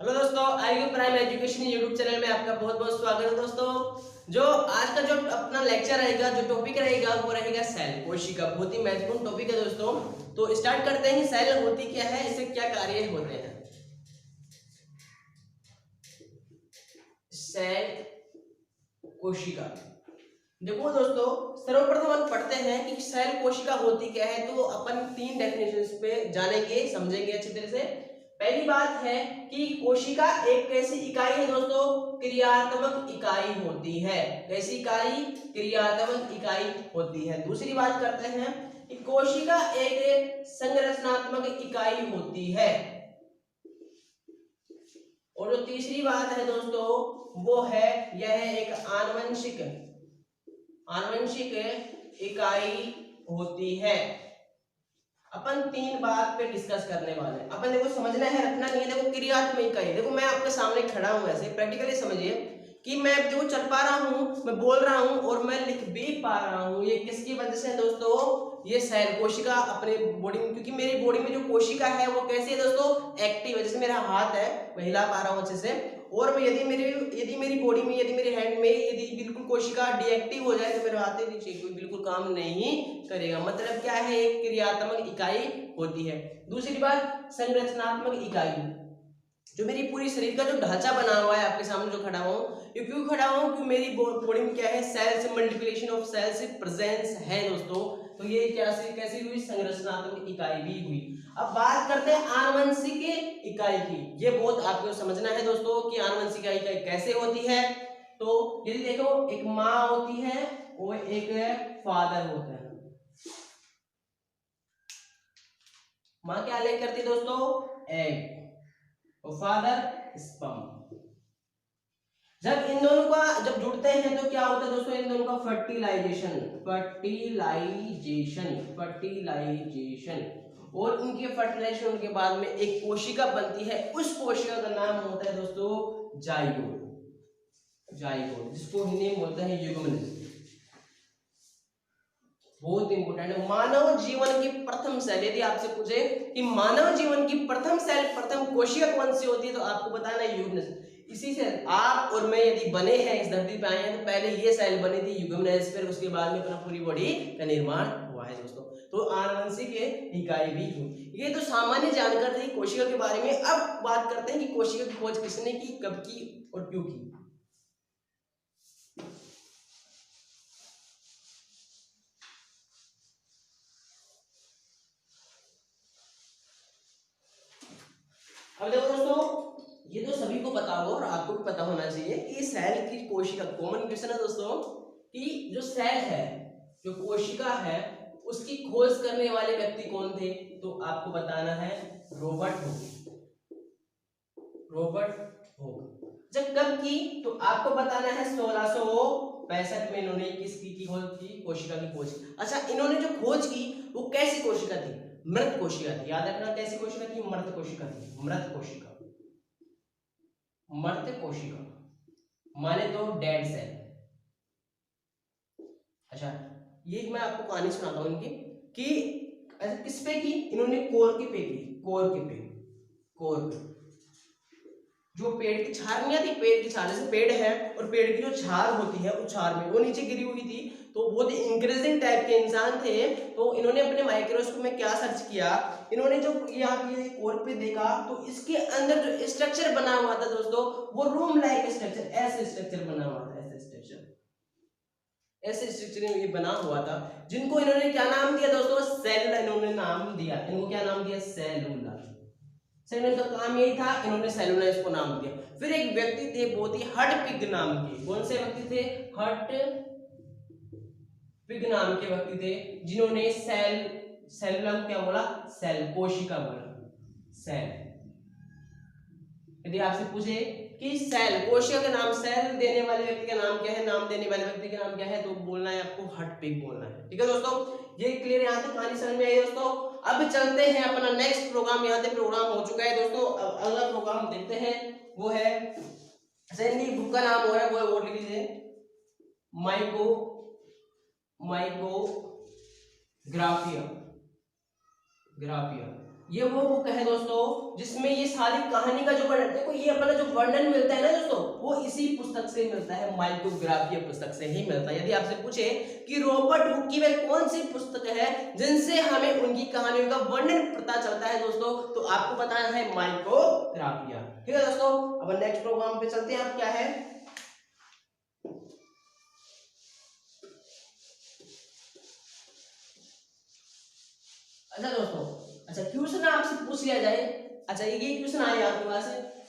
Hello दोस्तों, IU prime education YouTube channel में आपका बहुत बहुत स्वागत है। दोस्तों, जो आज का जो अपना लेक्चर रहेगा, जो टॉपिक रहेगा वो रहेगा सेल कोशिका। बहुत ही महत्वपूर्ण टॉपिक है दोस्तों। तो स्टार्ट करते हैं। सेल होती क्या है, इससे क्या कार्य होते हैं। सेल कोशिका, देखो दोस्तों, सर्वप्रथम हम पढ़ते हैं कि सेल कोशिका होती क्या है। तो अपन तीन डेफिनेशंस पे जानेंगे, समझेंगे अच्छी तरह से। पहली बात है कि कोशिका एक कैसी इकाई है दोस्तों, क्रियात्मक इकाई होती है। कैसी इकाई, क्रियात्मक इकाई होती है। दूसरी बात करते हैं कि कोशिका एक संरचनात्मक इकाई होती है। और जो तीसरी बात है दोस्तों वो है यह एक आनुवंशिक इकाई होती है। अपन तीन बात पे डिस्कस करने वाले हैं। अपन देखो समझना है, रखना नहीं है। देखो क्रियात्मक इकाई, देखो मैं आपके सामने खड़ा हूं, ऐसे प्रैक्टिकली समझिए कि मैं देखो चल पा रहा हूं, मैं बोल रहा हूं और मैं लिख भी पा रहा हूं। ये किसकी वजह से है दोस्तों, ये सेल कोशिका अपने बॉडी में, क्योंकि मेरी बॉडी में जो कोशिका है वो कैसी है दोस्तों, एक्टिव है। जैसे मेरा हाथ है, मैं हिला पा रहा हूं अच्छे से। और मैं यदि मेरी बॉडी में, यदि मेरे हैंड में यदि बिल्कुल कोशिका डीएक्टिव हो जाए तो मेरे हाथ में बिल्कुल काम नहीं करेगा। मतलब क्या है, एक क्रियात्मक इकाई होती है। दूसरी बात, संरचनात्मक इकाई, जो मेरी पूरी शरीर का जो ढांचा बना हुआ है, आपके सामने जो खड़ा हूं, ये क्यों खड़ा हूं, क्योंकि मेरी बॉडी में क्या है, cells, multiplication of cells presence है दोस्तों। तो ये कैसी हुई, संरचनात्मक इकाई भी हुई। अब बात करते हैं आनुवंशिक इकाई की। ये बहुत आपको समझना है दोस्तों कि आनुवंशिक इकाई कैसे होती है। तो यदि देखो, एक माँ होती है और एक फादर होता है। माँ क्या ले करती है दोस्तों, एग, और फादर स्पर्म। जब इन दोनों का जब जुड़ते हैं तो क्या होता है दोस्तों, इन दोनों का फर्टिलाइजेशन। और उनके फर्टिलाइजेशन होने के बाद में एक कोशिका बनती है। उस कोशिका का नाम होता है दोस्तों जाइगोट, जिसको हिंदी में बोलते हैं युग्मनज। बहुत इंपोर्टेंट है। मानव जीवन की प्रथम सेल, यदि आपसे पूछे कि मानव जीवन की प्रथम सेल, प्रथम कोशिका कौन सी होती है, तो आपको बताना है युग्मनज। इसी से आप और मैं यदि बने हैं, इस धरती पे आए हैं, तो पहले ये सेल बनी थी युग्मनज, फिर उसके बाद में अपना पूरी बॉडी का निर्माण हुआ है दोस्तों। तो आनुवंशिक इकाई भी हुई। ये तो सामान्य जानकारी थी कोशिका के बारे में। अब बात करते हैं कि कोशिका की खोज किसने की, कब की और क्यों की। अब देखो दोस्तों, ये तो सभी को पता होगा और आपको भी पता होना चाहिए कि सेल की कोशिका, कॉमन क्वेश्चन है दोस्तों, कि जो सेल है, जो कोशिका है, उसकी खोज करने वाले व्यक्ति कौन थे। तो आपको बताना है रॉबर्ट हुक। जब कब की, तो आपको बताना है 1665 में इन्होंने किसकी खोज की, कोशिका की खोज। अच्छा, इन्होंने जो खोज की वो कैसी कोशिका थी, मृत कोशिका थी। याद रखना, कैसी कोशिका थी, मृत कोशिका थी। मृत कोशिका माने तो डेड सेल। अच्छा, ये मैं आपको कहानी सुनाता हूं इनकी, कि ऐसा किस पे की, इन्होंने कोर के पे की, कोर जो पेड़ की छाल नहीं आती, पेड़ की छाल, जैसे पेड़ है और पेड़ की जो छाल होती है, उस छाल में वो नीचे गिरी हुई थी। तो बहुत इंक्रीजिंग टाइप के इंसान थे। तो इन्होंने अपने माइक्रोस्कोप में क्या सर्च किया, इन्होंने जो यहाँ पे कोर पे देखा, तो इसके अंदर जो स्ट्रक्चर बना हुआ था दोस्तों, वो रूम लाइक स्ट्रक्चर, ऐसे स्ट्रक्चर बना हुआ था, ऐसे स्ट्रक्चर में ये बना हुआ था, जिनको इन्होंने क्या नाम दिया दोस्तों, सेलुला। इन्होंने नाम दिया, इनको क्या नाम दिया, सेलुला। सेलुला का काम यही था, इन्होंने सेलुला इसको नाम दिया। फिर एक व्यक्ति थे बहुत ही हर्टपिग नाम के, कौन से व्यक्ति थे, हर्टपिग नाम के व्यक्ति थे, जिन्होंने सेलुला को क्या बोला, सेल, कोशिका बोला, सेल। यदि आपसे पूछे कि सेल, कोशिका के नाम, सेल देने वाले व्यक्ति का नाम क्या है, नाम देने वाले व्यक्ति का नाम क्या है, तो बोलना है आपको हर्टपिग बोलना है। ठीक है दोस्तों, ये क्लियर, यहाँ तक कहानी समझ में आई दोस्तों। अब चलते हैं अपना नेक्स्ट प्रोग्राम। यहाँ से प्रोग्राम हो चुका है दोस्तों। अब अगला प्रोग्राम देखते हैं, वो है सैंडी बुक का नाम हो रहा है, वो वोट लिख लीजिए, माइकोग्राफिया। ये वो बुक है दोस्तों जिसमें ये सारी कहानी का जो वर्णन, देखो ये अपना जो वर्णन मिलता है ना दोस्तों, वो इसी पुस्तक से मिलता है, माइथोग्राफी पुस्तक से ही मिलता है। यदि आपसे पूछे कि रॉबर्ट हुक की वह कौन सी पुस्तक है जिनसे हमें उनकी कहानियों का वर्णन पता चलता है दोस्तों, तो आपको बताना है माइथोग्राफिया। ठीक है दोस्तों, अब नेक्स्ट प्रोग्राम पे चलते हैं। आप क्या है, अच्छा दोस्तों, अच्छा क्वेश्चन आपसे पूछ लिया जाए, अच्छा ये क्वेश्चन आया आपके पास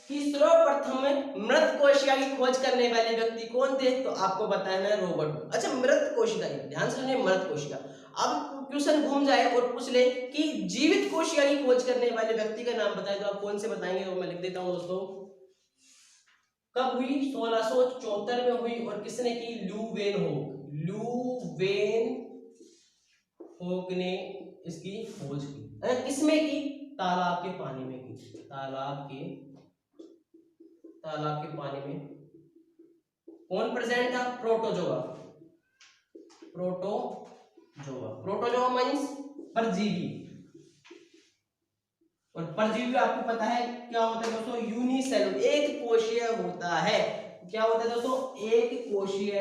कि सर्वप्रथम मृत कोशिका की खोज करने वाले व्यक्ति कौन थे, तो आपको बताना है रॉबर्ट हुक। अच्छा मृत कोशिका, ध्यान से सुनिए, मृत कोशिका। अब क्वेश्चन घूम जाए और पूछ ले कि जीवित कोशिका की खोज करने वाले व्यक्ति का नाम बताए, तो आप कौन से बताएंगे, तो मैं लिख देता हूं दोस्तों। कब हुई, 1674 में हुई, और किसने की, ल्यूवेन होक, ल्यूवेन होक ने इसकी खोज की। किसमें की, तालाब के पानी में की, तालाब के पानी में। कौन प्रेजेंट था, प्रोटोजोआ, प्रोटोजोआ मींस परजीवी, और परजीवी आपको पता है क्या होता है दोस्तों, यूनिसेलुलर, एक कोशीय होता है। क्या होता है दोस्तों, एक कोशीय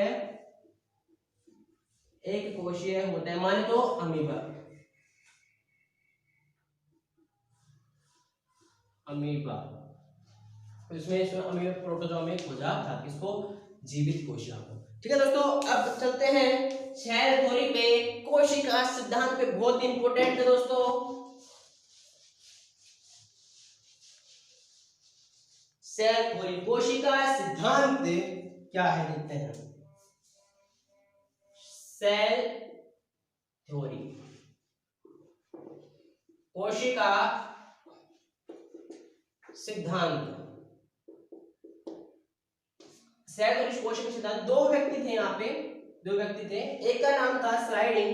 होता है, माने तो अमीबा, तो इसमें अमीबा प्रोटोजोआ में खोजा था किसको, जीवित कोशिका को। ठीक है दोस्तों, अब चलते हैं सेल थ्योरी पे, कोशिका सिद्धांत पे, बहुत इंपॉर्टेंट है दोस्तों। सेल थ्योरी, कोशिका सिद्धांत क्या है, देखते हैं। सेल थ्योरी, कोशिका सिद्धांत, सेल थ्योरी कोशिका सिद्धांत। दो व्यक्ति थे यहाँ पे, एक का नाम था स्लाइडिंग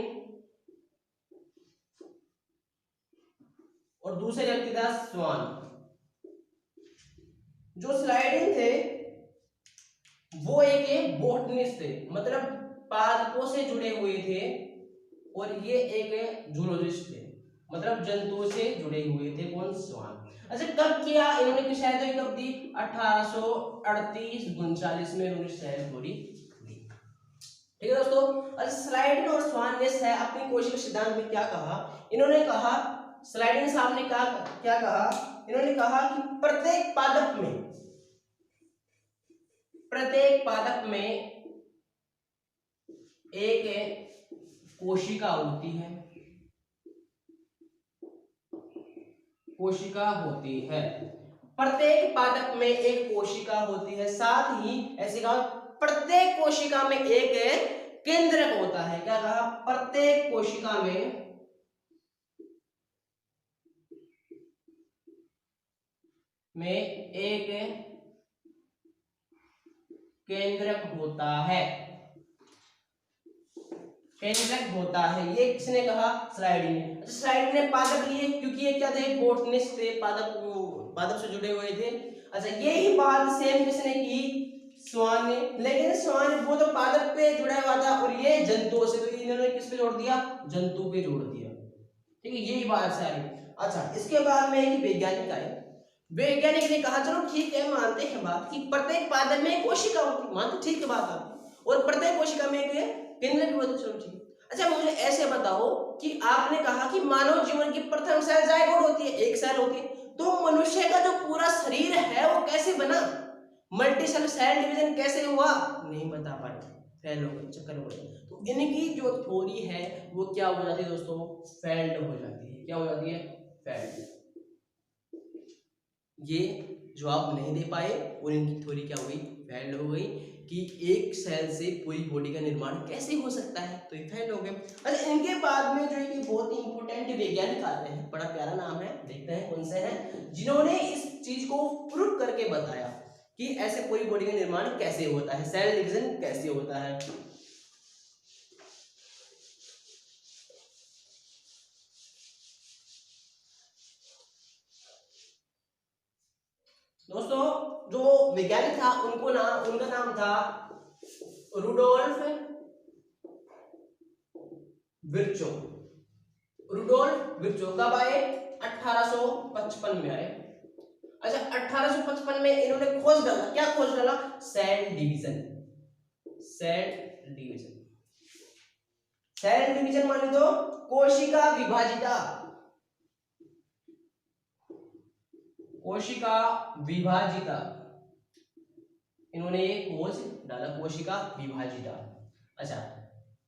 और दूसरे व्यक्ति था स्वान। जो स्लाइडिंग थे वो एक बोटनिस्ट थे, मतलब पादपों से जुड़े हुए थे, और ये एक जूलॉजिस्ट थे, मतलब जंतुओं से जुड़े हुए थे। कौन, स्वान। अच्छा कब किया इन्होंने की शायद, कब दी, 1838-39 में इन्होंने सेल थ्योरी दी। ठीक है दोस्तों, अच्छा स्लाइडिंग और स्वान ने अपनी कोशिका सिद्धांत में क्या कहा, इन्होंने कहा, स्लाइडिंग साहब ने क्या कहा, इन्होंने कहा कि प्रत्येक पादप में एक कोशिका होती है, प्रत्येक पादप में एक कोशिका होती है, साथ ही ऐसे कहा प्रत्येक कोशिका में एक केंद्रक होता है। क्या कहा, प्रत्येक कोशिका में एक केंद्रक होता है, ये किसने कहा, स्लाइडिंग ने। अच्छा स्लाइडिंग ने पादप लिए क्योंकि ये क्या थे, बोटनिस्ट थे, पादप से जुड़े हुए थे। अच्छा यही बात सेम किसने की, स्वान ने, लेकिन स्वान वो तो पादप पे जुड़ा हुआ था और ये जंतुओं से, तो इन्होंने किस पे जोड़ दिया, जंतु पे जोड़ दिया। ठीक है, यही बात सारी। अच्छा इसके बाद में एक वैज्ञानिक आए, वैज्ञानिक ने कहा चलो ठीक है, मानते हैं बात कि प्रत्येक पादप में कोशिका होती, मानते, ठीक है बात आपकी, और प्रत्येक कोशिका में एक केंद्र भी होता, चलो ठीक। अच्छा मुझे ऐसे बताओ कि आपने कहा कि मानव जीवन की प्रथम सेल जायगोट होती है, एक सेल होती है, तो मनुष्य का जो पूरा शरीर है वो कैसे बना, मल्टी सेल डिवीजन कैसे हुआ, नहीं बता पाए, फेल हो गए, चक्कर हो गए। तो इनकी जो थ्योरी है वो क्या हो जाती है दोस्तों, फेल्ड हो जाती है। क्या हो जाती है, फेल्ड। ये जवाब नहीं दे पाए और इनकी थ्योरी क्या हुई, फेल्ड हो गई, कि एक सेल से पूरी बॉडी का निर्माण कैसे हो सकता है, तो ये फेल्ड हो गए। अच्छा इनके बाद में जो है कि बहुत ही इंपॉर्टेंट वैज्ञानिक आते हैं, बड़ा प्यारा नाम है, देखते हैं कौन से हैं, जिन्होंने इस चीज को प्रूव करके बताया कि ऐसे पूरी बॉडी का निर्माण कैसे होता है, सेल डिवीजन कैसे होता है। दोस्तों जो वैज्ञानिक था उनका नाम था रुडोल्फ विर्चो। रुडोल्फ विर्चो कब आए, 1855 में आए। अच्छा 1855 में इन्होंने खोज डाला, क्या खोज डाला? Cell division. Cell division, cell division मान लो कोशिका विभाजिता, कोशिका विभाजिता, इन्होंने एक खोज डाला कोशिका विभाजिता। अच्छा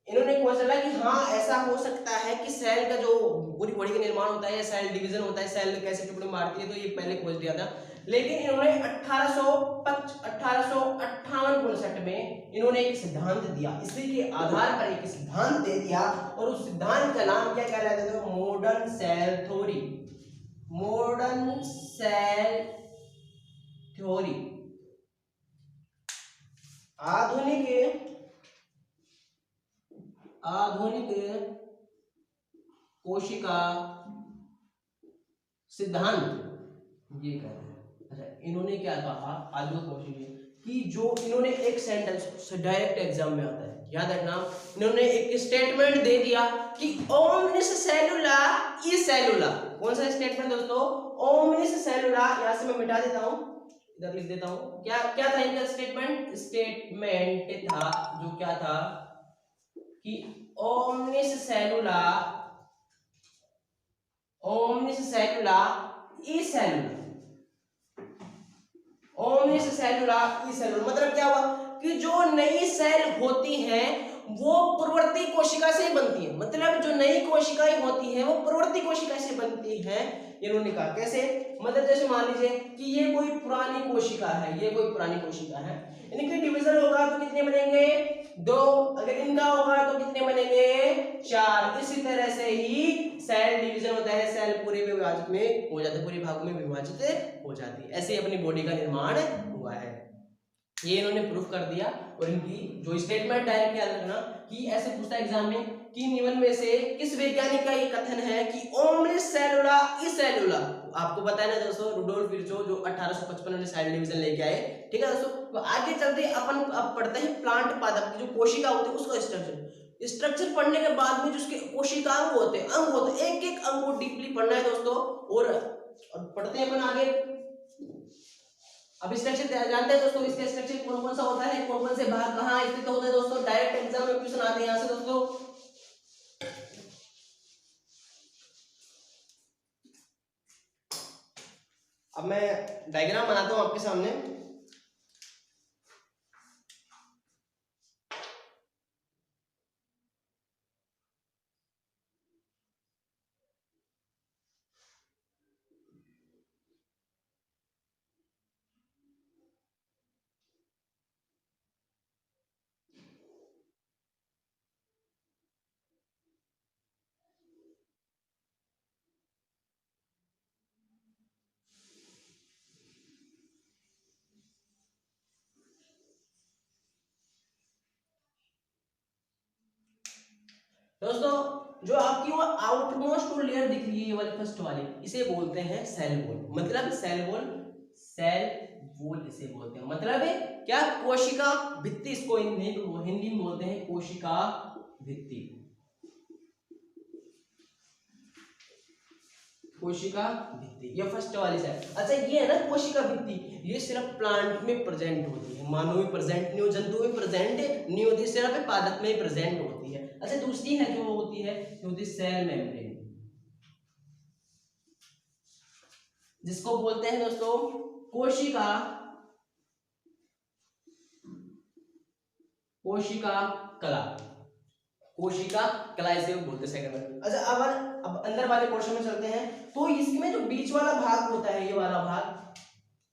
इन्होंने खोज डाला कि हाँ ऐसा हो सकता है कि सेल का जो पूरी बॉडी का निर्माण होता है या सेल डिवीजन होता है, सेल कैसे टुकड़े मारती है, तो ये पहले खोज दिया था। लेकिन इन्होंने 1858 में इन्होंने एक सिद्धांत दिया, इसी के आधार पर एक सिद्धांत दे दिया और उस सिद्धांत का नाम क्या कहलाता था? Modern cell theory. Modern cell theory, आधुनिक कोशिका सिद्धांत, ये कह रहे हैं। अच्छा इन्होंने क्या कहा आधुनिक कोशिका कि जो इन्होंने एक सेंटेंस डायरेक्ट एग्जाम में आता है, याद रखना, इन्होंने एक स्टेटमेंट दे दिया कि ओमनिस सेलुला ई सेलुला। कौन सा स्टेटमेंट दोस्तों? ओमनिस सेलुला। यहां से मैं मिटा देता हूं, इधर लिख देता हूं। क्या क्या था इनका स्टेटमेंट? स्टेटमेंट था जो क्या था कि ओमनिस सेलुला, ओमनिस सेलुला ई सेलुला, ओमनिस सेलुला ई सेलुला। मतलब क्या हुआ कि जो नई सेल होती हैं वो पूर्ववर्ती कोशिका से ही बनती है। मतलब जो नई कोशिकाएं होती हैं वो पूर्ववर्ती कोशिका से बनती हैं। इन्होंने कहा कैसे? मतलब जैसे मान लीजिए कि ये कोई पुरानी कोशिका है, ये कोई पुरानी कोशिका है, इनके डिवीजन होगा तो कितने बनेंगे? 2। अगर इनका होगा तो कितने बनेंगे? 4। इसी तरह से ही सेल डिवीजन होता है, सेल पूरे विभाजित में हो जाते, पूरे भागों में विभाजित हो जाती है। ऐसे अपनी बॉडी का निर्माण हुआ है, ये इन्होंने प्रूफ कर दिया। और इनकी जो स्टेटमेंट डायरेक्ट याद रखना कि ऐसे पूछता है एग्जाम में कि निम्न में से किस वैज्ञानिक का ये कथन है कि ओमनिस सेलुला ई सेलुला। आपको पता है ना दोस्तों, रुडोल्फ विर्चो जो 1855 में सेल डिवीजन लेके आए। ठीक है दोस्तों, तो आगे चलते अपन अब पढ़ते हैं प्लांट पादप की जो कोशिका होती है उसका स्ट्रक्चर पढ़ने के बाद में जो उसके कोशिकांग होते हैं, अंग होते हैं, एक एक अंग को डीपली पढ़ना है दोस्तों। और पढ़ते हैं अपन आगे। अब स्ट्रक्चर जानते हैं दोस्तों, इसका स्ट्रक्चर कौन कौन सा होता है, कौन कौन से भाग कहाँ स्थित होते हैं दोस्तों। डायरेक्ट एग्जाम में क्वेश्चन आते हैं यहाँ से दोस्तों। अब मैं डायग्राम बनाता हूँ आपके सामने। दोस्तों जो आपकी वो आउटमोस्ट लेयर दिख रही है, ये वाली फर्स्ट वाली, इसे बोलते हैं सेल वॉल। मतलब सेल वॉल, सेल वॉल इसे बोलते हैं। मतलब है क्या? कोशिका भित्ति, इसको हिंदी में बोलते हैं कोशिका भित्ति, कोशिका भित्ति, ये फर्स्ट वाली सेल। अच्छा ये है ना कोशिका भित्ति, ये सिर्फ प्लांट में प्रेजेंट होती है, मानव में प्रेजेंट नहीं हो, जंतु में प्रेजेंट नहीं होती, सिर्फ पादप में प्रेजेंट होती है। अच्छा दूसरी है जो होती है सेल मेम्ब्रेन, जिसको बोलते हैं दोस्तों कोशिका, कोशिका कला, कोशिका कला इसे बोलते हैं सेकंड में। अच्छा अब अंदर वाले पोर्शन में चलते हैं। तो इसमें जो बीच वाला भाग होता है, ये वाला भाग,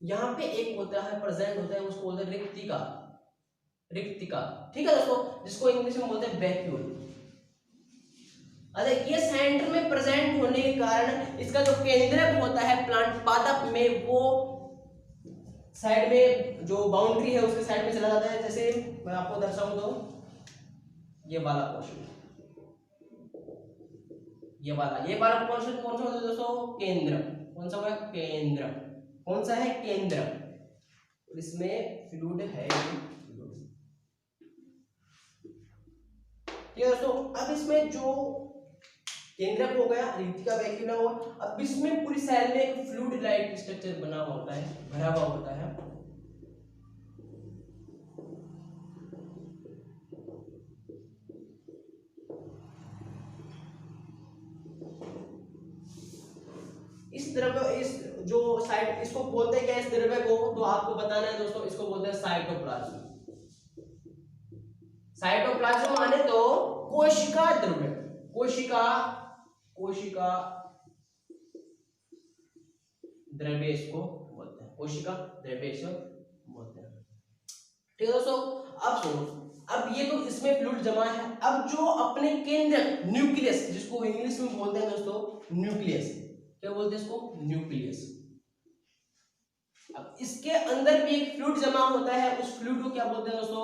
यहाँ पे एक होता है प्रेजेंट होता है, उसको बोलते हैं रिक्तिका, रिक्तिका। ठीक है दोस्तों, जिसको इंग्लिश में बोलते हैं वैक्यूल। अच्छा ये सेंटर में प्रेजेंट होने के कारण इसका जो केंद्रक होता है प्लांट पादप में, वो साइड में जो बाउंड्री है उसके साइड में चला जाता है। जैसे मैं आपको दर्शाऊं तो ये वाला पोर्शन, ये वाला पोर्शन कौन सा होता है दोस्तों? केंद्र। कौन सा होगा? केंद्र। कौन सा है? केंद्र। और इसमें फ्लूइड है, ठीक है दोस्तों। अब इसमें जो केंद्रक हो गया, रिक्तिका वैक्यूला हुआ। अब इसमें पूरी सेल में एक फ्लूइड लाइक स्ट्रक्चर बना होता है, भरा हुआ होता है। इस द्रव्य, इस जो साइट, इसको बोलते हैं क्या इस द्रव्य को, तो आपको बताना है दोस्तों, इसको बोलते हैं साइटोप्लाज्म। साइटोप्लाज्म माने तो कोशिका द्रव्य, कोशिका द्रव्य इसको बोलते हैं, कोशिका द्रव्य इसको बोलते हैं। ठीक है दोस्तों, अब सुनो, अब ये तो इसमें फ्लूइड जमा है। अब जो अपने केंद्र न्यूक्लियस, जिसको इंग्लिश में बोलते हैं दोस्तों न्यूक्लियस, क्या बोलते हैं इसको, न्यूक्लियस। अब इसके अंदर भी एक फ्लूइड जमा होता है, उस फ्लूइड को क्या बोलते हैं दोस्तों,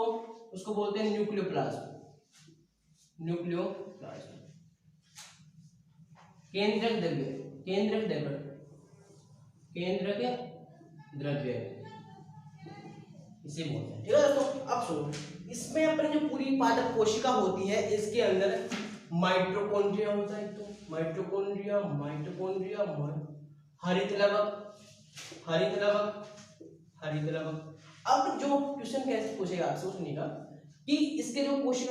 उसको बोलते हैं न्यूक्लियोप्लाज्म। न्यूक्लियोप्लाज्म केंद्रक द्रव्य, केंद्रक द्रव्य, केंद्रक द्रव्य इसे बोलते हैं। ठीक है दोस्तों, अब सुनो, इसमें अपनी जो पूरी पादप कोशिका होती है, इसके अंदर माइटोकॉन्ड्रिया होता है, तो माइटोकॉन्ड्रिया, हरित लवक, हरित लवक। अब जो क्वेश्चन कैसे पूछेगा आपसे, सुनिएगा कि इसके जो कोशिका